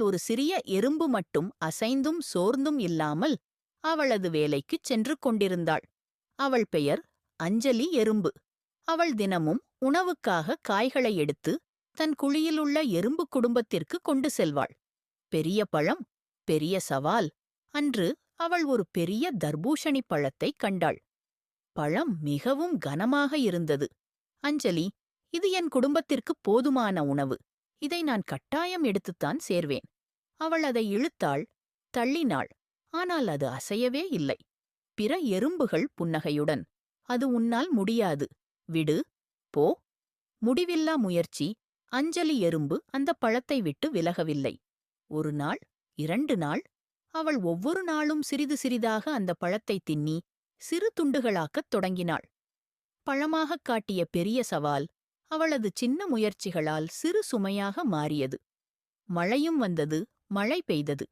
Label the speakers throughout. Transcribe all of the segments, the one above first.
Speaker 1: ஒரு சிறிய எறும்பு மட்டும் அசைந்தும் சோர்ந்தும் இல்லாமல் அவளது வேலைக்குச் சென்று கொண்டிருந்தாள். அவள் பெயர் அஞ்சலி எறும்பு. அவள் தினமும் உணவுக்காக காய்களை எடுத்து தன் குழியிலுள்ள எறும்பு குடும்பத்திற்கு கொண்டு செல்வாள். பெரிய பழம், பெரிய சவால். அன்று அவள் ஒரு பெரிய தர்பூஷணி பழத்தைக் கண்டாள். பழம் மிகவும் கனமாக இருந்தது. அஞ்சலி, இது என் குடும்பத்திற்கு போதுமான உணவு. இதை நான் கட்டாயம் எடுத்துத்தான் சேர்வேன். அவள் அதை இழுத்தாள், தள்ளினாள். ஆனால் அது அசையவே இல்லை. பிற எறும்புகள் புன்னகையுடன், அது உன்னால் முடியாது. விடு, போ. முடிவில்லா முயற்சி. அஞ்சலி எறும்பு அந்த பழத்தை விட்டு விலகவில்லை. ஒரு நாள், 2 நாள். அவள் ஒவ்வொரு நாளும் சிறிது சிறிதாக அந்த பழத்தை தின்னி சிறு துண்டுகளாக்கத் தொடங்கினாள். பழமாகக் காட்டிய பெரிய சவால் அவளது சின்ன முயற்சிகளால் சிறு சுமையாக மாறியது. மழையும் வந்தது, மழை பெய்தது.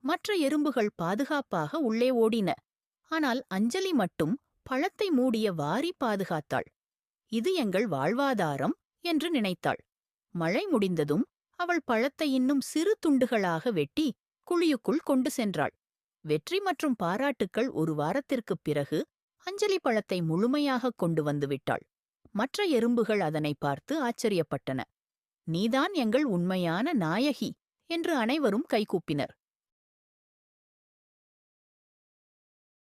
Speaker 1: மற்ற எறும்புகள் பாதுகாப்பாக உள்ளே ஓடின. ஆனால் அஞ்சலி மட்டும் பழத்தை மூடிய வாரி பாதுகாத்தாள். இது எங்கள் வாழ்வாதாரம் என்று நினைத்தாள். மழை முடிந்ததும் அவள் பழத்தை இன்னும் சிறு துண்டுகளாக வெட்டி குழியுக்குள் கொண்டு சென்றாள். வெற்றி மற்றும் பாராட்டுக்கள். ஒரு வாரத்திற்குப் பிறகு அஞ்சலி பழத்தை முழுமையாகக் கொண்டு வந்து விட்டாள். மற்ற எறும்புகள் அதனை பார்த்து ஆச்சரியப்பட்டன. நீதான் எங்கள் உண்மையான நாயகி என்று அனைவரும் கைகூப்பினர்.